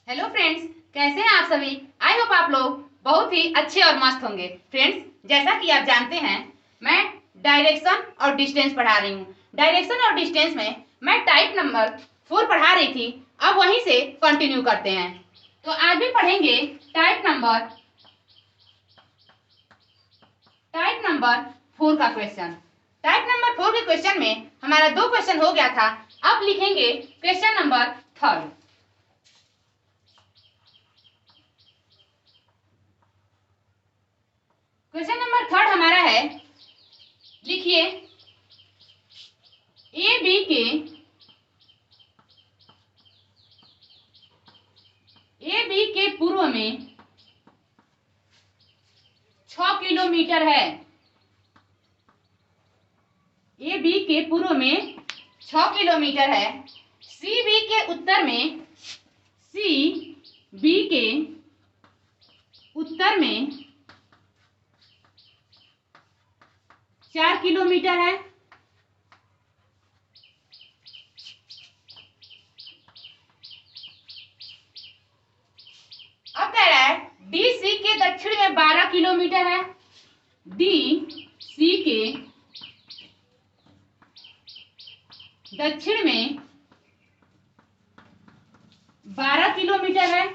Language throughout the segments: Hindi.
हेलो फ्रेंड्स, कैसे हैं आप सभी। आई होप आप लोग बहुत ही अच्छे और मस्त होंगे। फ्रेंड्स, जैसा कि आप जानते हैं मैं डायरेक्शन और डिस्टेंस पढ़ा रही हूँ। डायरेक्शन और डिस्टेंस में मैं टाइप नंबर 4 पढ़ा रही थी। अब वहीं से कंटिन्यू करते हैं। तो आज भी पढ़ेंगे टाइप नंबर 4 का क्वेश्चन। टाइप नंबर 4 के क्वेश्चन में हमारा 2 क्वेश्चन हो गया था। अब लिखेंगे क्वेश्चन नंबर 3। क्वेश्चन नंबर 3 हमारा है, लिखिए ए बी के पूर्व में 6 किलोमीटर है। ए बी के पूर्व में 6 किलोमीटर है। सी बी के उत्तर में 4 किलोमीटर है। अब कह रहा है डी सी के दक्षिण में 12 किलोमीटर है। डी सी के दक्षिण में 12 किलोमीटर है।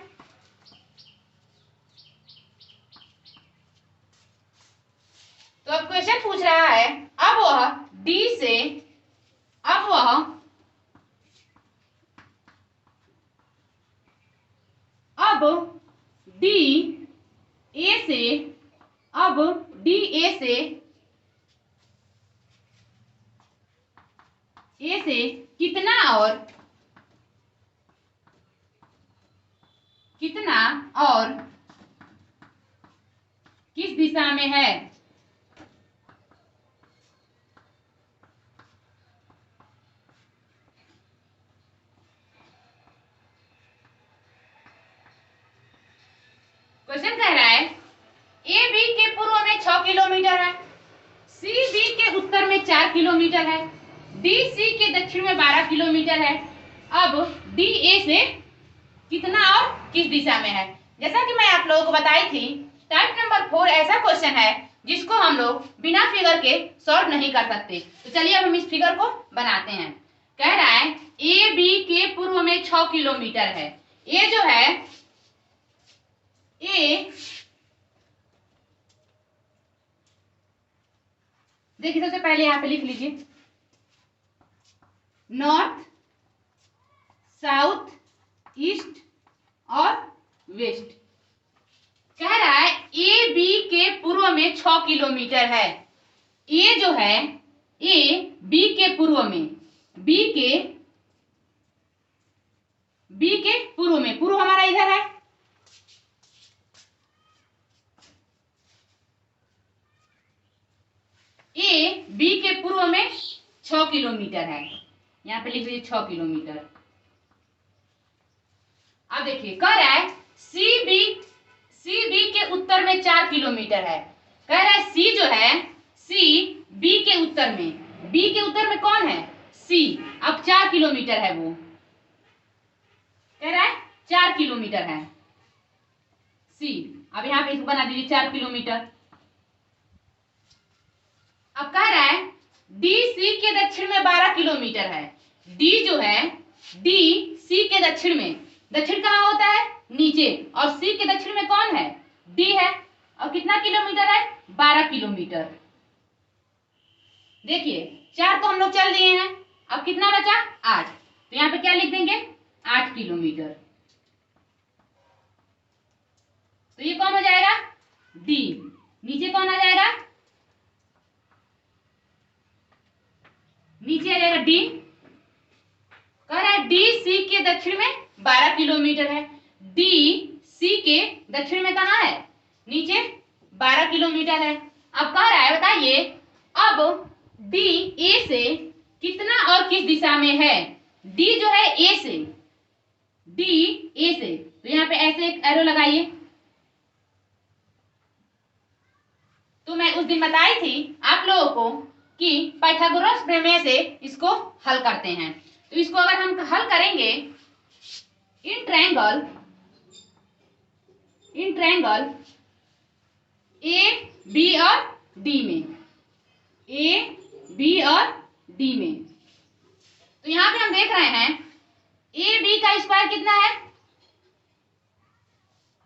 तो अब क्वेश्चन पूछ रहा है, अब वह डी से ए से कितना और किस दिशा में है। क्वेश्चन कह रहा है ए बी के पूर्व में 6 किलोमीटर है। सी बी के उत्तर में 4 किलोमीटर है। डी सी के दक्षिण में 12 किलोमीटर है। अब डी ए से कितना और किस दिशा में है। जैसा कि मैं आप लोगों को बताई थी, टाइप नंबर 4 ऐसा क्वेश्चन है जिसको हम लोग बिना फिगर के सॉल्व नहीं कर सकते। तो चलिए अब हम इस फिगर को बनाते हैं। कह रहा है ए बी के पूर्व में 6 किलोमीटर है। ए जो है ए, देखिए सबसे पहले यहाँ पे लिख लीजिए नॉर्थ, साउथ, ईस्ट और वेस्ट। कह रहा है ए बी के पूर्व में 6 किलोमीटर है। ए जो है ए बी के पूर्व में, बी के पूर्व में, पूर्व हमारा इधर है। ए बी के पूर्व में 6 किलोमीटर है। यहाँ पे लिख लीजिए 6 किलोमीटर। अब देखिए कह रहा है सी बी के उत्तर में 4 किलोमीटर है। कह रहा है सी जो है सी बी के उत्तर में, बी के उत्तर में कौन है सी। अब 4 किलोमीटर है वो, कह रहा है 4 किलोमीटर है सी। अब यहाँ पे इसको बना दीजिए 4 किलोमीटर। अब कह रहा है डी सी के दक्षिण में 12 किलोमीटर है। डी जो है डी सी के दक्षिण में, दक्षिण कहाँ होता है नीचे, और सी के दक्षिण में कौन है डी है। और कितना किलोमीटर है 12 किलोमीटर। देखिए 4 तो हम लोग चल दिए हैं, अब कितना बचा 8। तो यहाँ पे क्या लिख देंगे 8 किलोमीटर। तो ये कौन हो जाएगा डी। नीचे कौन आ जाएगा, नीचे आ जाएगा डी। कह रहा है डी सी के दक्षिण में 12 किलोमीटर है। डी सी के दक्षिण में कहाँ है नीचे 12 किलोमीटर है। अब कह रहा है बताइए अब डी ए से कितना और किस दिशा में है। डी जो है ए से, डी ए से, तो यहाँ पे ऐसे एक एरो लगाइए। तो मैं उस दिन बताई थी आप लोगों को कि पाइथागोरस प्रमेय से इसको हल करते हैं। तो इसको अगर हम हल करेंगे इन ट्रायंगल इन ट्रायंगल ए बी और डी में, ए बी और डी में। तो यहां पे हम देख रहे हैं ए बी का स्क्वायर कितना है।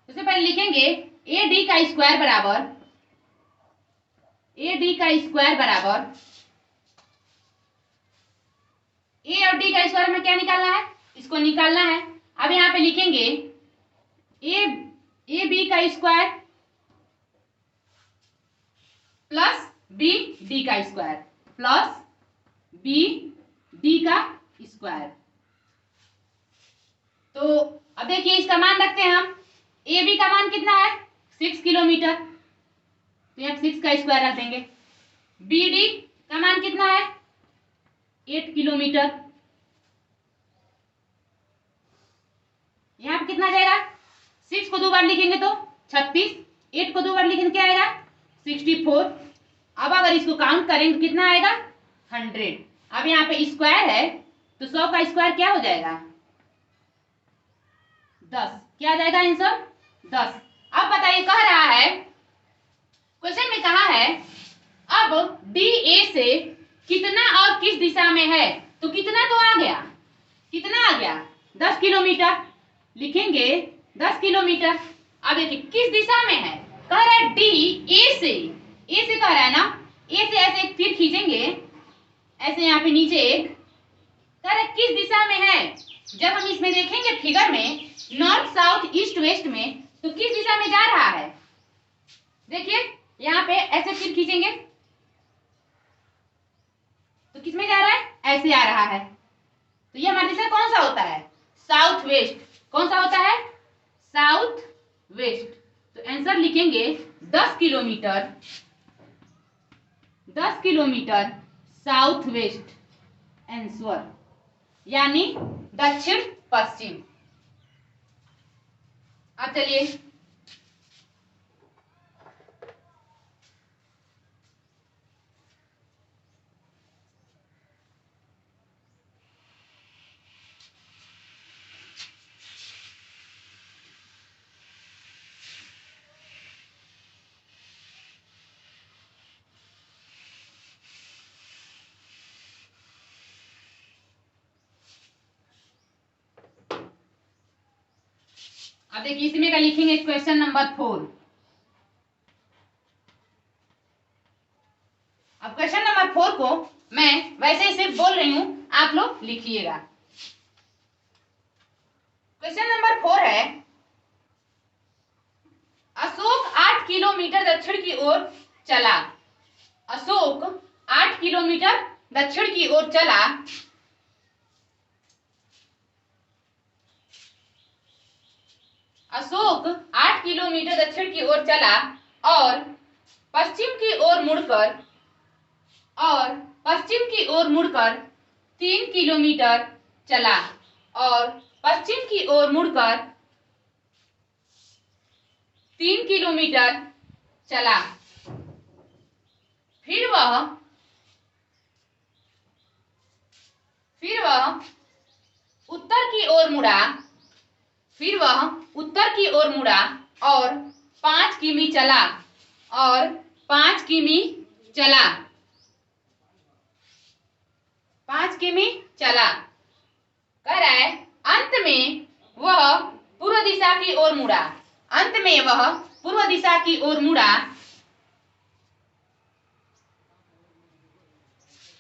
सबसे पहले लिखेंगे ए डी का स्क्वायर बराबर, ए डी का स्क्वायर बराबर, ए और डी का स्क्वायर में क्या निकालना है, इसको निकालना है। अब यहां पे लिखेंगे ए बी का स्क्वायर प्लस बी डी का स्क्वायर प्लस बी डी का स्क्वायर। तो अब देखिए इसका मान रखते हैं हम, ए बी का मान कितना है 6 किलोमीटर, तो यहाँ 6 का स्क्वायर रख देंगे। बी डी का मान कितना है 8 किलोमीटर, यहाँ पे कितना जाएगा 6 को 2 बार लिखेंगे तो 36, 8 को 2 बार लिखेंगे क्या आएगा 64। अब अगर इसको काउंट करेंगे तो कितना आएगा 100। अब यहाँ पे स्क्वायर है तो 100 का स्क्वायर क्या हो जाएगा 10, क्या आ जाएगा आंसर 10। अब बताइए कह रहा है, क्वेश्चन में कहा है अब डी ए से कितना और किस दिशा में है, तो कितना तो आ गया, कितना आ गया 10 किलोमीटर, लिखेंगे 10 किलोमीटर। अब देखिए किस दिशा में है, कह रहा है डी ए से कह रहा है ना, ए से ऐसे एक तीर खींचेंगे, ऐसे यहाँ पे नीचे एक, कह रहा है किस दिशा में है। जब हम इसमें देखेंगे फिगर में नॉर्थ साउथ ईस्ट वेस्ट में, तो किस दिशा में जा रहा है, देखिए यहाँ पे ऐसे तीर खींचेंगे तो किस में जा रहा है, ऐसे आ रहा है। तो ये हमारा दिशा कौन सा होता है साउथ वेस्ट, कौन सा होता है साउथ वेस्ट। तो आंसर लिखेंगे 10 kilometre, 10 kilometre south west answer, यानी दक्षिण पश्चिम। अब चलिए अब देखिए इसमें का लिखेंगे क्वेश्चन नंबर 4। अब क्वेश्चन नंबर 4 को मैं वैसे ही सिर्फ बोल रही हूं, आप लोग लिखिएगा। क्वेश्चन नंबर 4 है, अशोक 8 किलोमीटर दक्षिण की ओर चला, अशोक 8 किलोमीटर दक्षिण की ओर चला, अशोक 8 किलोमीटर दक्षिण की ओर चला और पश्चिम की ओर मुड़कर, और पश्चिम की ओर मुड़कर 3 किलोमीटर चला, और पश्चिम की ओर मुड़कर 3 किलोमीटर चला। फिर वह उत्तर की ओर मुड़ा, फिर वह उत्तर की ओर मुड़ा और 5 किमी चला, और 5 किमी चला, 5 किमी चला। कह रहा है अंत में वह पूर्व दिशा की ओर मुड़ा, अंत में वह पूर्व दिशा की ओर मुड़ा,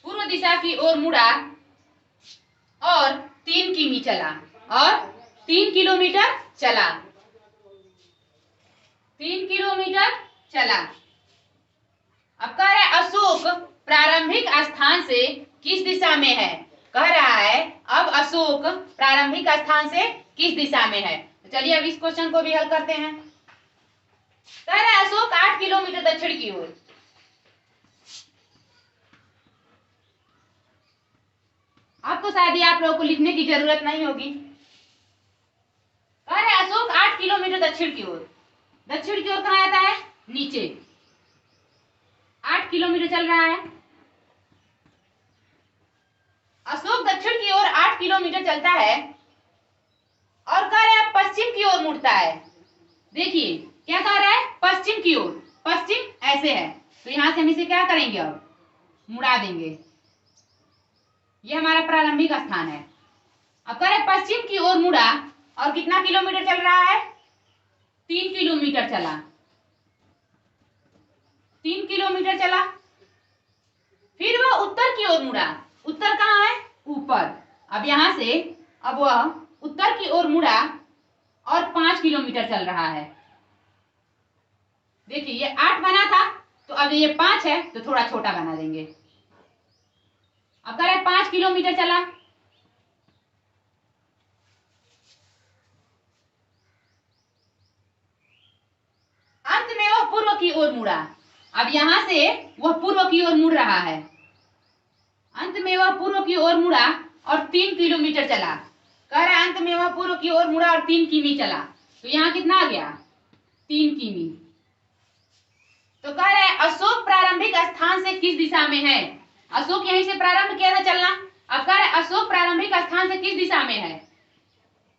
पूर्व दिशा की ओर मुड़ा और 3 किमी चला, और 3 किलोमीटर चला, 3 किलोमीटर चला। अब कह रहा है अशोक प्रारंभिक स्थान से किस दिशा में है, कह रहा है अब अशोक प्रारंभिक स्थान से किस दिशा में है। तो चलिए अब इस क्वेश्चन को भी हल करते हैं। कह रहा है अशोक 8 किलोमीटर दक्षिण की ओर, अब तो शायद आप लोगों को लिखने की जरूरत नहीं होगी। कह रहे अशोक 8 किलोमीटर दक्षिण की ओर, दक्षिण की ओर कहाँ आता है नीचे, 8 किलोमीटर चल रहा है। अशोक दक्षिण की ओर 8 किलोमीटर चलता है और कह रहे पश्चिम की ओर मुड़ता है, देखिए क्या कह रहा है, पश्चिम की ओर, पश्चिम ऐसे है तो यहां से हम इसे क्या करेंगे, अब मुड़ा देंगे। ये हमारा प्रारंभिक स्थान है। अब कह रहे पश्चिम की ओर मुड़ा और कितना किलोमीटर चल रहा है, 3 किलोमीटर चला, 3 किलोमीटर चला। फिर वह उत्तर की ओर मुड़ा, उत्तर कहाँ है, ऊपर। अब यहां से अब वह उत्तर की ओर मुड़ा और 5 किलोमीटर चल रहा है। देखिए ये 8 बना था तो अब ये 5 है तो थोड़ा छोटा बना देंगे। अब कह रहे 5 किलोमीटर चला, अंत में वह पूर्व की ओर मुड़ा। अब यहां से वह पूर्व की ओर मुड़ रहा है, अंत में वह पूर्व की ओर मुड़ा और 3 किलोमीटर चला। कह रहा है अंत में वह पूर्व की ओर मुड़ा और 3 किमी चला, तो यहाँ कितना आ गया, 3 किमी। तो कह रहे हैं अशोक प्रारंभिक स्थान से किस दिशा में है, अशोक यहीं से प्रारंभ किया था चलना। अब कह रहे अशोक प्रारंभिक स्थान से किस दिशा में है,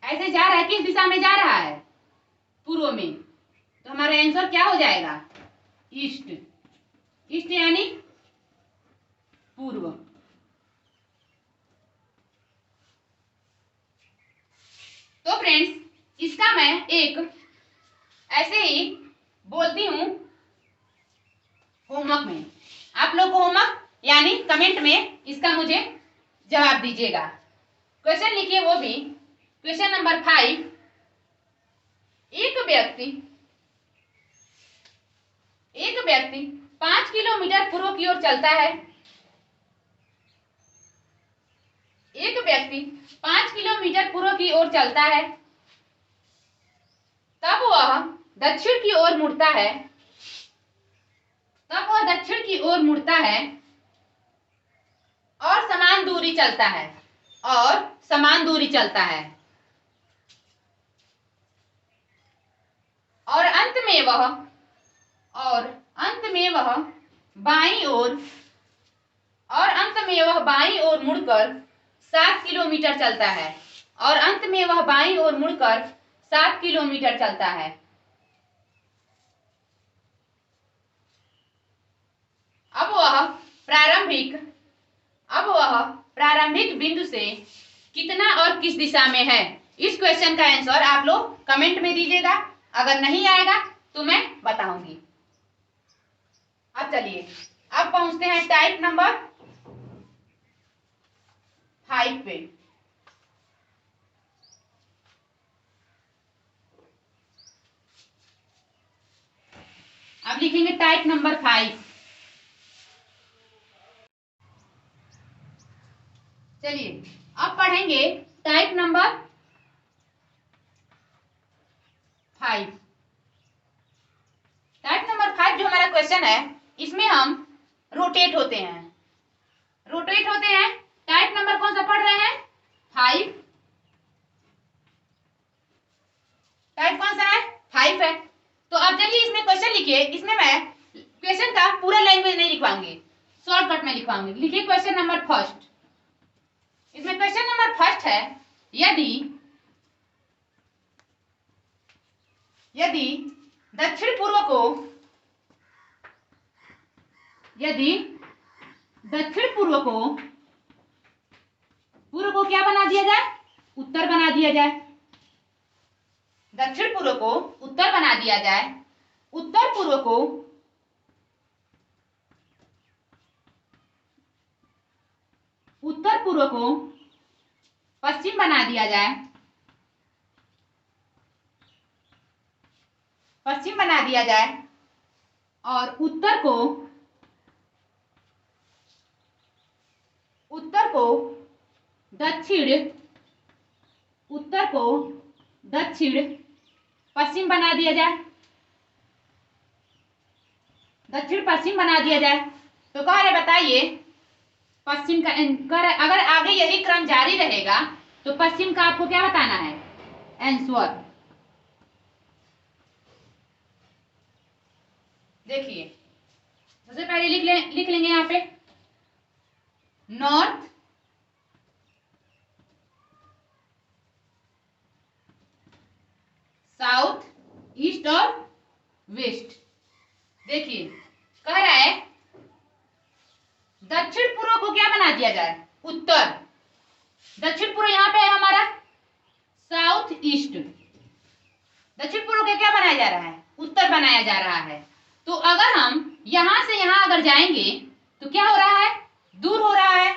ऐसे जा रहा है, किस दिशा में जा रहा है, पूर्व में। तो हमारा आंसर क्या हो जाएगा, ईस्ट, ईस्ट यानी पूर्व। तो फ्रेंड्स इसका मैं एक ऐसे ही बोलती हूं होमवर्क में, आप लोग को होमवर्क यानी कमेंट में इसका मुझे जवाब दीजिएगा। क्वेश्चन लिखिए वो भी, क्वेश्चन नंबर 5, एक व्यक्ति 5 किलोमीटर पूर्व की ओर चलता है, एक व्यक्ति 5 किलोमीटर पूर्व की ओर चलता है, तब वह दक्षिण की ओर मुड़ता है, तब वह दक्षिण की ओर मुड़ता है और समान दूरी चलता है, और समान दूरी चलता है, और अंत में वह बाईं ओर, और अंत में वह बाईं ओर मुड़कर 7 किलोमीटर चलता है, और अंत में वह बाईं ओर मुड़कर 7 किलोमीटर चलता है। अब वह प्रारंभिक बिंदु से कितना और किस दिशा में है, इस क्वेश्चन का आंसर आप लोग कमेंट में दीजिएगा। अगर नहीं आएगा तो मैं बताऊंगी। अब चलिए अब पहुंचते हैं टाइप नंबर 5 पे। अब लिखेंगे टाइप नंबर 5। चलिए अब पढ़ेंगे टाइप नंबर 5। टाइप नंबर 5 जो हमारा क्वेश्चन है, इसमें हम रोटेट होते हैं, टाइप नंबर कौन सा पढ़ रहे हैं, 5। टाइप कौन सा है, 5 है। तो अब चलिए इसमें क्वेश्चन लिखिए। इसमें मैं क्वेश्चन का पूरा लैंग्वेज नहीं लिखवाऊंगी, शॉर्टकट में लिखवाऊंगी। लिखिए क्वेश्चन नंबर 1। इसमें क्वेश्चन नंबर 1 है, यदि दक्षिण पूर्व को, पूर्व को क्या बना दिया जाए, उत्तर बना दिया जाए। दक्षिण पूर्व को उत्तर बना दिया जाए, उत्तर पूर्व को पश्चिम बना दिया जाए, और उत्तर को दक्षिण पश्चिम बना दिया जाए, दक्षिण पश्चिम बना दिया जाए। तो कह रहे बताइए पश्चिम का, अगर आगे यही क्रम जारी रहेगा तो पश्चिम का आपको क्या बताना है, आंसर। देखिए सबसे पहले लिख लेंगे यहाँ पे नॉर्थ, साउथ, ईस्ट देखिए कह रहा है दक्षिण पूर्व को क्या बना दिया जाए, उत्तर। दक्षिण पूर्व यहाँ पे है हमारा साउथ ईस्ट। दक्षिण पूर्व को क्या बनाया जा रहा है, उत्तर बनाया जा रहा है। तो अगर हम यहां से यहां अगर जाएंगे तो क्या हो रहा है, दूर हो रहा है।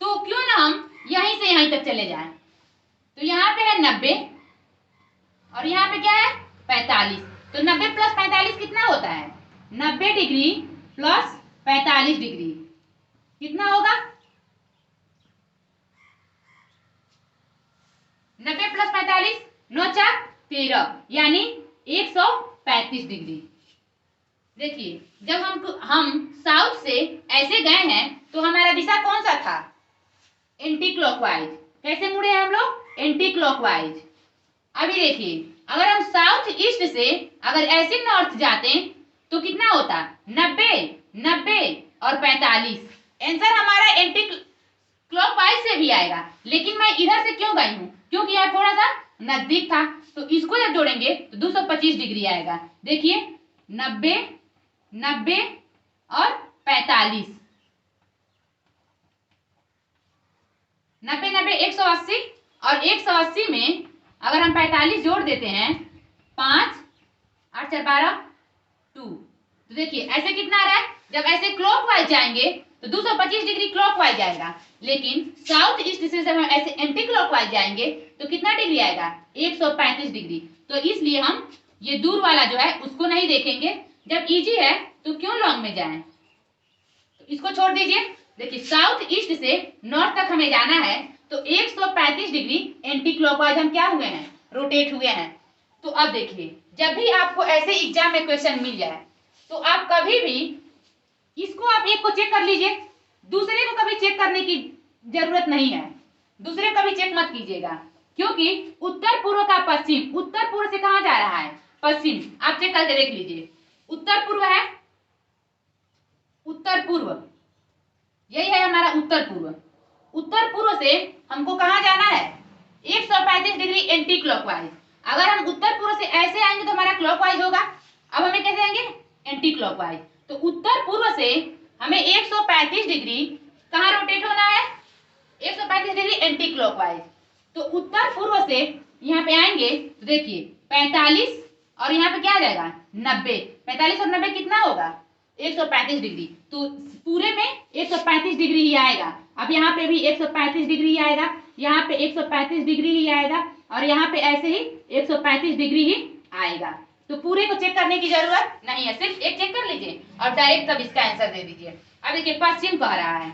तो क्यों ना हम यहीं से यहीं तक चले जाएं। तो यहाँ पे है 90 और यहाँ पे क्या है 45। तो 90 प्लस 45 कितना होता है, 90 डिग्री प्लस 45 डिग्री कितना होगा, 90 प्लस 45 9 4 13 यानी 135 डिग्री। देखिए जब हम साउथ से ऐसे गए हैं तो हमारा दिशा कौन सा था, एंटी क्लॉकवाइज। कैसे मुड़े हैं हम लोग, एंटी क्लॉकवाइज। अभी देखिए अगर हम साउथ ईस्ट से अगर ऐसे नॉर्थ जाते तो कितना होता, 90 90 और 45। आंसर हमारा एंटी क्लॉकवाइज से भी आएगा, लेकिन मैं इधर से क्यों गई हूँ, क्योंकि यह थोड़ा सा नजदीक था। तो इसको जब जोड़ेंगे तो 225 डिग्री आएगा। देखिए 90 90 और 45, 90 90 180 और 180 में अगर हम 45 जोड़ देते हैं 5 8 4 12 2। तो देखिए ऐसे कितना आ रहा है, जब ऐसे क्लॉकवाइज जाएंगे तो 225 डिग्री क्लॉकवाइज आएगा, लेकिन साउथ ईस्ट से जब हम ऐसे एंटी क्लॉकवाइज जाएंगे तो कितना डिग्री आएगा, 135 डिग्री। तो इसलिए हम ये दूर वाला जो है उसको नहीं देखेंगे, जब इजी है तो क्यों लॉन्ग में जाएं। तो इसको छोड़ दीजिए। देखिए साउथ ईस्ट से नॉर्थ तक हमें जाना है तो 135 डिग्री एंटी क्लॉकवाइज हम क्या हुए हैं, रोटेट हुए हैं। तो अब देखिए जब भी आपको ऐसे एग्जाम में क्वेश्चन मिल जाए तो आप कभी भी इसको आप एक को चेक कर लीजिए, दूसरे को कभी चेक करने की जरूरत नहीं है। दूसरे को कभी चेक मत कीजिएगा, क्योंकि उत्तर पूर्व का पश्चिम, उत्तर पूर्व से कहां जा रहा है, पश्चिम। आप चेक करके देख लीजिए, उत्तर पूर्व है, उत्तर पूर्व यही है हमारा उत्तर पूर्व। उत्तर पूर्व से हमको कहां जाना है, 135 डिग्री एंटी क्लॉकवाइज। अगर हम उत्तर पूर्व से ऐसे आएंगे तो हमारा क्लॉकवाइज होगा, अब हमें कैसे आएंगे, एंटी क्लॉकवाइज। तो उत्तर पूर्व से हमें 135 डिग्री कहां रोटेट होना है, 135 डिग्री एंटी क्लॉकवाइज। तो उत्तर पूर्व से यहाँ पे आएंगे तो देखिए 45 और यहाँ पे क्या आ जाएगा 90, 45 और 90 कितना होगा 135 डिग्री। तो पूरे में 135 डिग्री ही आएगा। अब यहाँ पे भी 135 डिग्री ही आएगा, यहाँ पे 135 डिग्री ही आएगा और यहाँ पे ऐसे ही 135 डिग्री ही आएगा। तो पूरे को चेक करने की जरूरत नहीं है, सिर्फ एक चेक कर लीजिए और डायरेक्ट तब इसका आंसर दे दीजिए। अब देखिए पश्चिम कह रहा है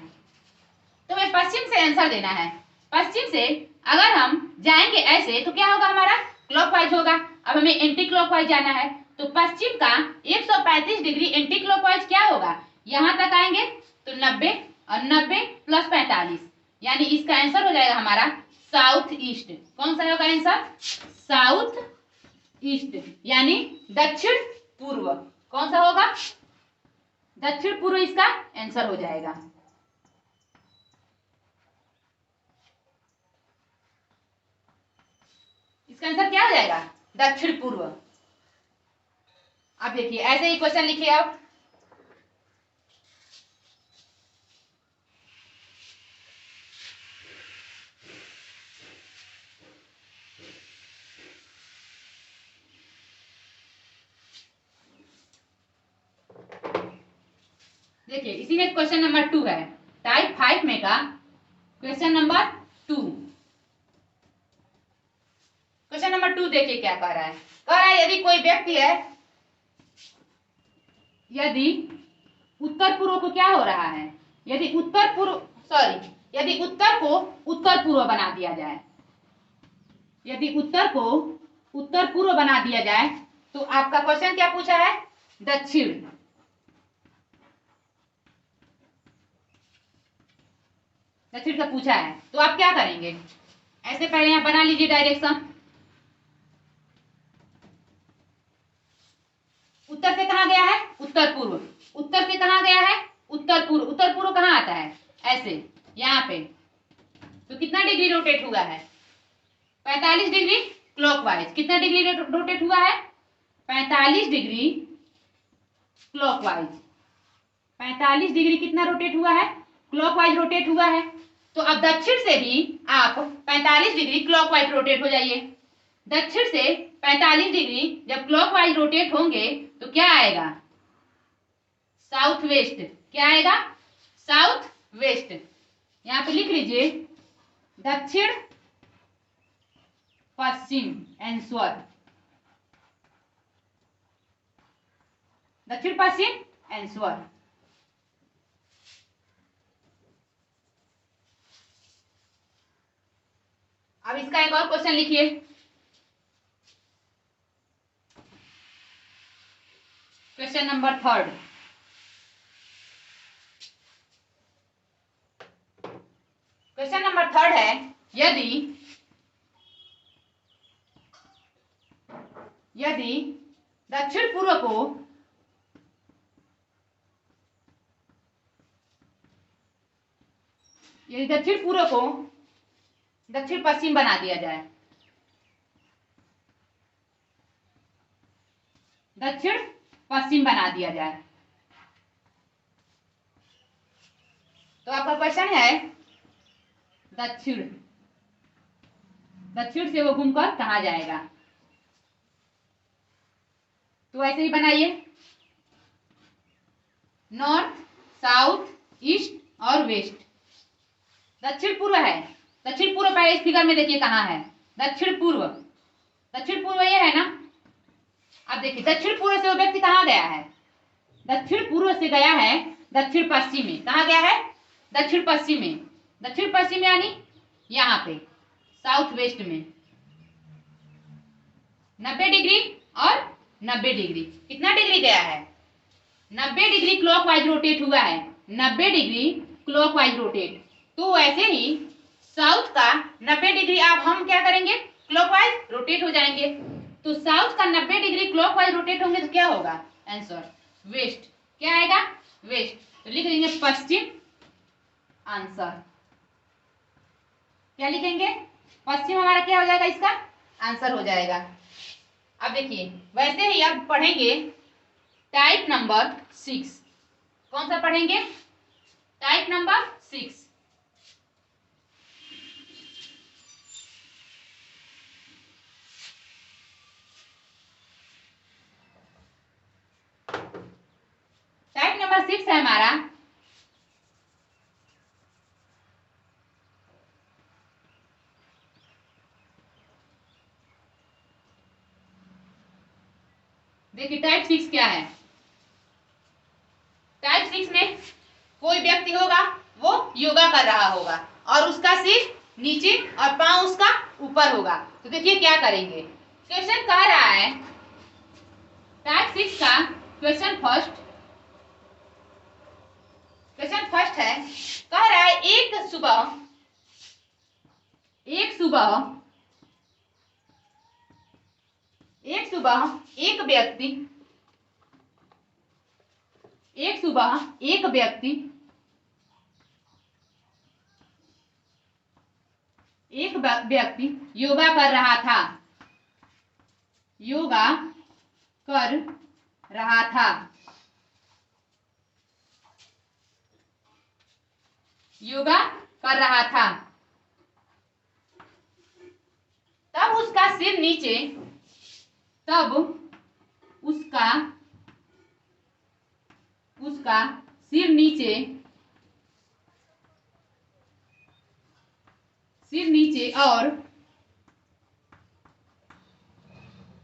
तो हमें पश्चिम से आंसर देना है। पश्चिम से अगर हम जाएंगे ऐसे तो क्या होगा, हमारा क्लॉकवाइज होगा। अब हमें एंटी क्लॉकवाइज जाना है तो पश्चिम का 135 डिग्री एंटी क्लॉकवाइज क्या होगा, यहां तक आएंगे तो 90 और 90 प्लस 45 यानी इसका आंसर हो जाएगा हमारा साउथ ईस्ट। कौन सा होगा आंसर, साउथ ईस्ट यानी दक्षिण पूर्व। कौन सा होगा, दक्षिण पूर्व इसका आंसर हो जाएगा। इसका आंसर क्या हो जाएगा, दक्षिण पूर्व। अब देखिए ऐसे ही क्वेश्चन लिखिए आप। देखिए इसी में क्वेश्चन नंबर 2 है, टाइप 5 में का क्वेश्चन नंबर 2। क्वेश्चन नंबर 2 देखिए क्या कह रहा है, कह रहा है यदि कोई व्यक्ति है, यदि उत्तर पूर्व को क्या हो रहा है, यदि उत्तर पूर्व यदि उत्तर को उत्तर पूर्व बना दिया जाए, यदि उत्तर को उत्तर पूर्व बना दिया जाए तो आपका क्वेश्चन क्या पूछा है, दक्षिण। दक्षिण का पूछा है तो आप क्या करेंगे, ऐसे पहले यहां बना लीजिए डायरेक्शन। उत्तर से कहा गया है, उत्तर पूर्व। उत्तर से कहा गया है, उत्तर पूर्व। उत्तर पूर्व कहाँ आता है, ऐसे यहाँ पे। तो कितना डिग्री रोटेट हुआ है, 45 डिग्री क्लॉकवाइज। कितना डिग्री रोटेट हुआ है, 45 डिग्री क्लॉकवाइज। 45 डिग्री कितना रोटेट हुआ है? क्लॉकवाइज रोटेट हुआ है। तो अब दक्षिण से भी आप 45 डिग्री क्लॉकवाइज रोटेट हो जाइए। दक्षिण से 45 डिग्री जब क्लॉकवाइज रोटेट होंगे तो क्या आएगा? South west. क्या आएगा? South west. यहां पे लिख लीजिए दक्षिण पश्चिम आंसर। दक्षिण पश्चिम आंसर। अब इसका एक और क्वेश्चन लिखिए। Question number 3। क्वेश्चन नंबर 3 है, यदि दक्षिण पूर्व को दक्षिण पश्चिम बना दिया जाए, दक्षिण पश्चिम बना दिया जाए, तो आपका क्वेश्चन है दक्षिण से वो घूमकर कहाँ जाएगा? तो ऐसे ही बनाइए, नॉर्थ, साउथ, ईस्ट और वेस्ट। दक्षिण पूर्व है, दक्षिण पूर्व पहले इस फिगर में देखिए कहाँ है? दक्षिण पूर्व ये है ना। अब देखिए दक्षिण पूर्व से वो व्यक्ति कहाँ गया है? दक्षिण पूर्व से गया है दक्षिण पश्चिम में। कहाँ गया है? दक्षिण पश्चिम में। दक्षिण पश्चिम यानी यहाँ पे साउथ वेस्ट में 90 डिग्री और 90 डिग्री। कितना डिग्री गया है? 90 डिग्री क्लॉकवाइज रोटेट हुआ है। 90 डिग्री क्लॉकवाइज रोटेट। तो वैसे ही साउथ का 90 डिग्री आप हम क्या करेंगे? क्लॉकवाइज रोटेट हो जाएंगे। तो साउथ का 90 डिग्री क्लॉकवाइज रोटेट होंगे तो क्या होगा? Answer west. क्या आएगा? वेस्ट। तो लिख देंगे पश्चिम आंसर। क्या लिखेंगे? पश्चिम हमारा क्या हो जाएगा? इसका आंसर हो जाएगा। अब देखिए वैसे ही अब पढ़ेंगे टाइप नंबर 6। कौन सा पढ़ेंगे? Type number 6। टाइप नंबर 6 है हमारा देखिए टाइप 6 क्या है? टाइप 6 में कोई व्यक्ति होगा, वो योगा कर रहा होगा और उसका सिर नीचे और पांव उसका ऊपर होगा। तो देखिए क्या करेंगे? क्वेश्चन कह रहा है टाइप 6 का क्वेश्चन फर्स्ट है, कह रहा है एक सुबह एक व्यक्ति योगा कर रहा था। तब उसका सिर नीचे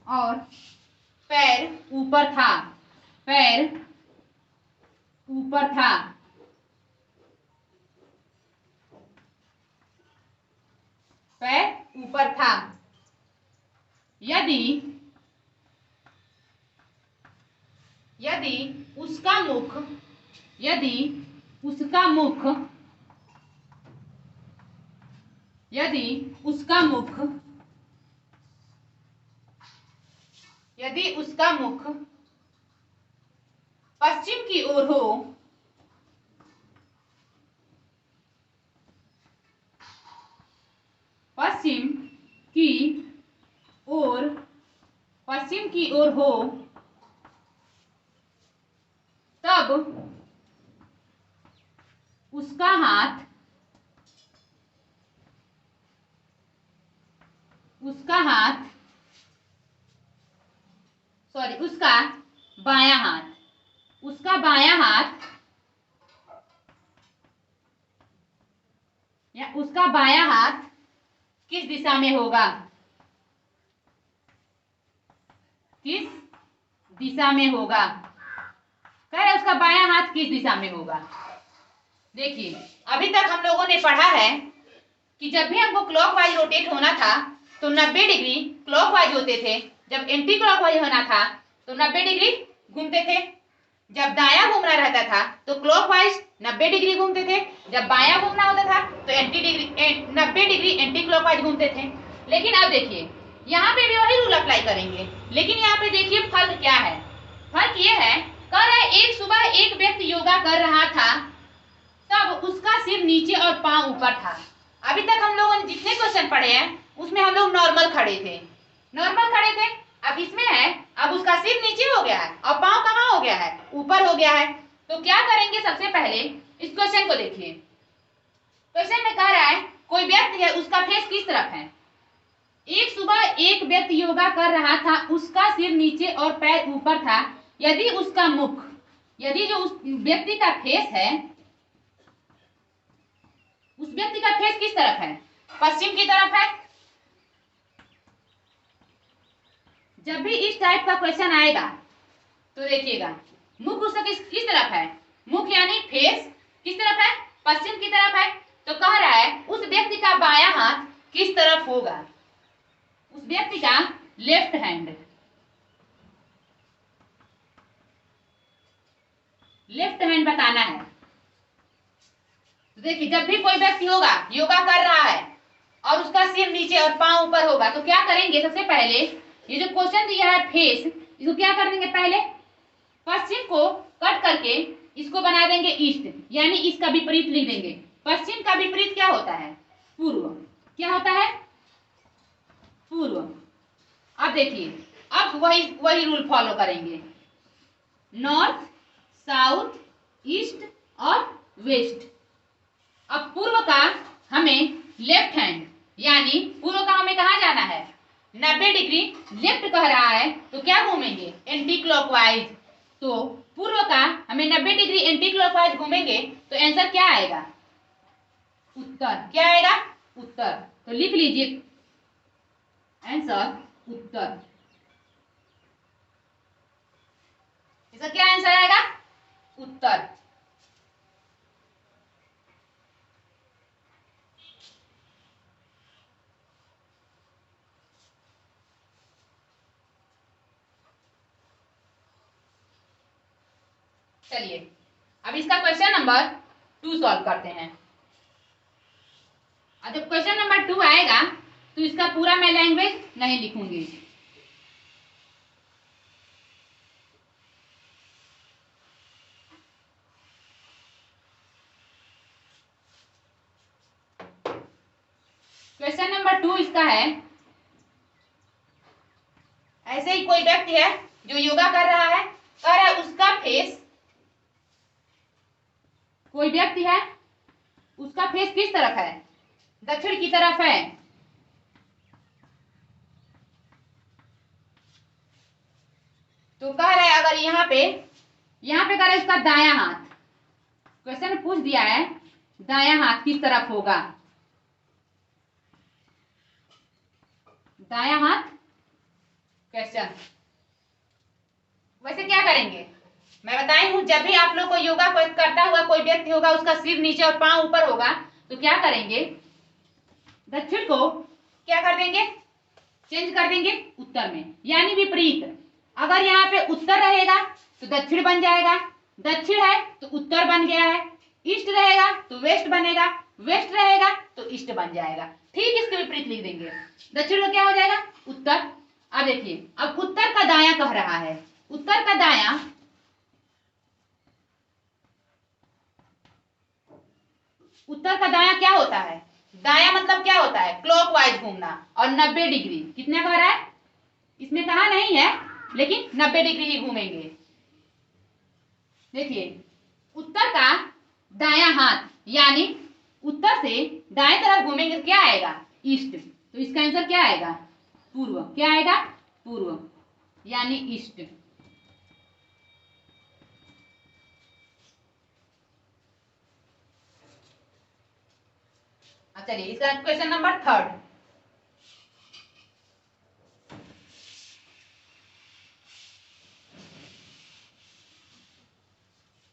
और पैर ऊपर था। यदि उसका मुख पश्चिम की ओर हो, पश्चिम की ओर हो अब उसका हाथ उसका बायां हाथ या उसका बायां हाथ किस दिशा में होगा? किस दिशा में होगा? कह रहे उसका बायां हाथ किस दिशा में होगा? देखिए, अभी तक हम लोगों ने पढ़ा है कि जब भी हमको क्लॉकवाइज रोटेट होना था तो 90 डिग्री क्लॉकवाइज होते थे, जब एंटी क्लॉकवाइज होना था तो 90 डिग्री घूमते थे, जब दायां घूमना रहता था तो क्लॉकवाइज 90 डिग्री घूमते थे, जब बायां घूमना होता था तो 90 डिग्री एंटी क्लॉकवाइज घूमते थे। लेकिन अब देखिए, यहाँ पे भी वही रूल अप्लाई करेंगे, लेकिन यहाँ पे देखिए फर्क क्या है। फर्क ये है, कह रहा है एक सुबह एक व्यक्ति योगा कर रहा था, तब उसका सिर नीचे और पांव ऊपर था। अभी तक हम लोगों ने जितने क्वेश्चन पढ़े हैं उसमें हम लोग नॉर्मल खड़े थे। अब इसमें है, अब उसका सिर नीचे हो गया है और पांव कहाँ हो गया है? ऊपर हो गया है। तो क्या करेंगे? सबसे पहले इस क्वेश्चन को देखिए। क्वेश्चन में कह रहा है कोई व्यक्ति है, उसका फेस किस तरफ है? एक सुबह एक व्यक्ति योगा कर रहा था, उसका सिर नीचे और पैर ऊपर था। यदि जो उस व्यक्ति का फेस है, उस व्यक्ति का फेस किस तरफ है? पश्चिम की तरफ है। जब भी इस टाइप का क्वेश्चन आएगा तो देखिएगा, मुख उसका किस तरफ है? मुख यानी फेस किस तरफ है? पश्चिम की तरफ है। तो कह रहा है उस व्यक्ति का बायां हाथ किस तरफ होगा? उस व्यक्ति का लेफ्ट हैंड बताना है। तो देखिए, जब भी कोई व्यक्ति होगा, योगा कर रहा है और उसका सिर नीचे और पांव ऊपर होगा, तो क्या करेंगे? सबसे पहले ये जो क्वेश्चन दिया है फेस, इसको क्या कर देंगे? पहले पश्चिम को कट करके इसको बना देंगे ईस्ट, यानी इसका विपरीत लिख देंगे। पश्चिम का विपरीत क्या होता है? पूर्व। क्या होता है? पूर्व। अब देखिए, अब वही रूल फॉलो करेंगे, नॉर्थ, साउथ, ईस्ट और वेस्ट। अब पूर्व का हमें लेफ्ट हैंड, यानी पूर्व का हमें कहाँ जाना है? 90 डिग्री लेफ्ट कह रहा है, तो क्या घूमेंगे? Anti clockwise. तो पूर्व का हमें 90 डिग्री एंटी क्लॉकवाइज घूमेंगे, तो आंसर क्या आएगा? उत्तर। क्या आएगा? उत्तर। तो लिख लीजिए आंसर उत्तर। इसका क्या आंसर आएगा? उत्तर। चलिए, अब इसका क्वेश्चन नंबर 2 सॉल्व करते हैं। और जब क्वेश्चन नंबर 2 आएगा तो इसका पूरा मैं लैंग्वेज नहीं लिखूंगी। क्वेश्चन नंबर 2 इसका है, ऐसे ही कोई व्यक्ति है जो योगा कर रहा है, कह रहा है उसका फेस, कोई व्यक्ति है उसका फेस किस तरफ है? दक्षिण की तरफ है। तो कह रहा है अगर यहाँ पे कह रहा है उसका दायां हाथ, क्वेश्चन में पूछ दिया है दायां हाथ किस तरफ होगा? दायां हाथ क्वेश्चन। वैसे क्या करेंगे मैं बताई हूं, जब भी आप लोग को योगा करता हुआ कोई व्यक्ति होगा, उसका सिर नीचे और पांव ऊपर होगा, तो क्या करेंगे? दक्षिण को क्या कर देंगे? चेंज कर देंगे उत्तर में, यानी विपरीत। अगर यहाँ पे उत्तर रहेगा तो दक्षिण बन जाएगा, दक्षिण है तो उत्तर बन गया है, ईस्ट रहेगा तो वेस्ट बनेगा, वेस्ट रहेगा तो ईस्ट बन जाएगा। ठीक इसके विपरीत लिख देंगे, दक्षिण का क्या हो जाएगा? उत्तर। अब देखिए, अब उत्तर का दायां कह रहा है, उत्तर का दायां, उत्तर का दायां क्या होता है? दायां मतलब क्या होता है? क्लॉकवाइज घूमना। और 90 डिग्री कितना कह रहा है? इसमें कहा नहीं है, लेकिन 90 डिग्री ही घूमेंगे। देखिए उत्तर का दायां हाथ यानी उत्तर से दाएं तरफ घूमेंगे तो क्या आएगा? ईस्ट। तो इसका आंसर क्या आएगा? पूर्व। क्या आएगा? पूर्व यानी ईस्ट। चलिए इसका क्वेश्चन नंबर 3।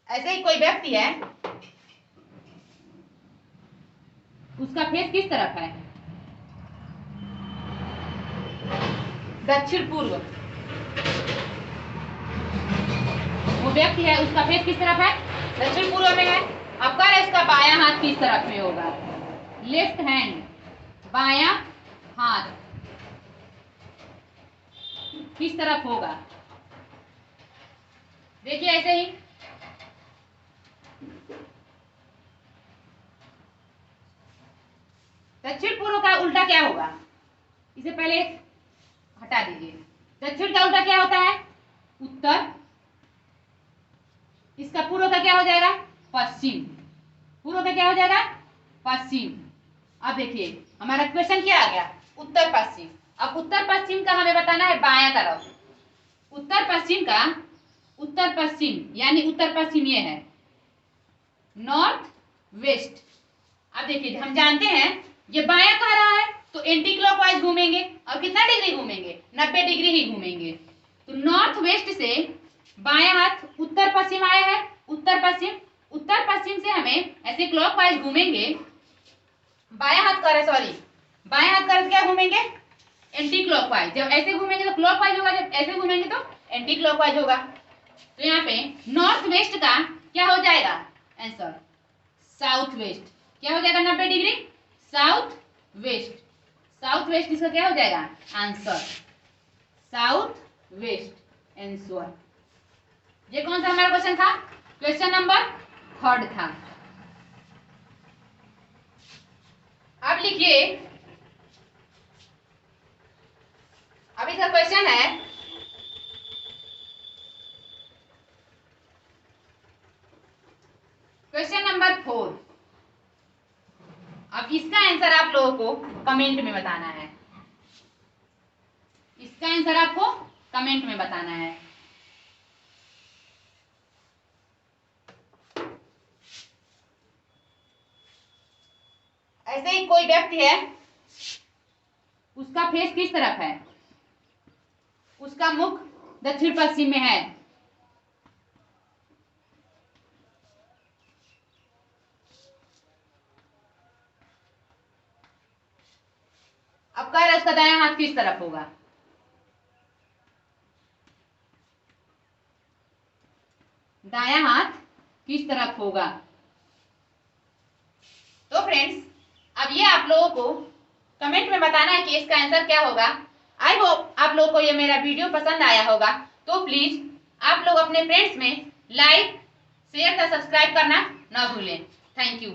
ऐसे ही कोई व्यक्ति है, उसका फेस किस तरफ है? दक्षिण पूर्व। वो व्यक्ति है, उसका फेस किस तरफ है? दक्षिण पूर्व में है। अब कह रहे उसका बायां हाथ किस तरफ में होगा? लेफ्ट हैंड, बायां हाथ किस तरफ होगा? देखिए ऐसे ही दक्षिण पूर्व का उल्टा क्या होगा? इसे पहले हटा दीजिए। दक्षिण का उल्टा क्या होता है? उत्तर। इसका पूर्व का क्या हो जाएगा? पश्चिम। पूर्व का क्या हो जाएगा? पश्चिम। अब देखिए हमारा क्वेश्चन क्या आ गया? उत्तर पश्चिम। अब उत्तर पश्चिम का हमें बताना है बायां तरफ। उत्तर पश्चिम का, उत्तर पश्चिम यानी उत्तर पश्चिम ये है नॉर्थ वेस्ट। अब देखिए हम जानते हैं ये बायां कह रहा है तो एंटी क्लॉकवाइज घूमेंगे और कितना डिग्री घूमेंगे? 90 डिग्री ही घूमेंगे। तो नॉर्थ वेस्ट से बायां हाथ उत्तर पश्चिम आया है। उत्तर पश्चिम, उत्तर पश्चिम से हमें ऐसे क्लॉकवाइज घूमेंगे। बायां हाथ कर, सॉरी बायां हाथ कर क्या घूमेंगे? Anti clockwise. जब ऐसे घूमेंगे तो क्लॉकवाइज होगा, जब ऐसे घूमेंगे तो एंटी क्लॉकवाइज होगा। तो यहाँ पे नॉर्थ वेस्ट का क्या हो जाएगा आंसर? South west. क्या हो जाएगा? 90 degree south west. South west इसका क्या हो जाएगा आंसर? South west answer. ये कौन सा हमारा क्वेश्चन था? क्वेश्चन नंबर 3 था। अब लिखिए, अब इसका क्वेश्चन है क्वेश्चन नंबर 4। अब इसका आंसर आप लोगों को कमेंट में बताना है। इसका आंसर आपको कमेंट में बताना है। ऐसे ही कोई व्यक्ति है, उसका फेस किस तरफ है? उसका मुख दक्षिण पश्चिम में है। अब कह रहे उसका दायां हाथ किस तरफ होगा? दायां हाथ किस तरफ होगा? तो फ्रेंड्स अब ये आप लोगों को कमेंट में बताना है कि इसका आंसर क्या होगा। आई होप आप लोगों को ये मेरा वीडियो पसंद आया होगा। तो प्लीज आप लोग अपने फ्रेंड्स में लाइक, शेयर तथा सब्सक्राइब करना ना भूलें। Thank you.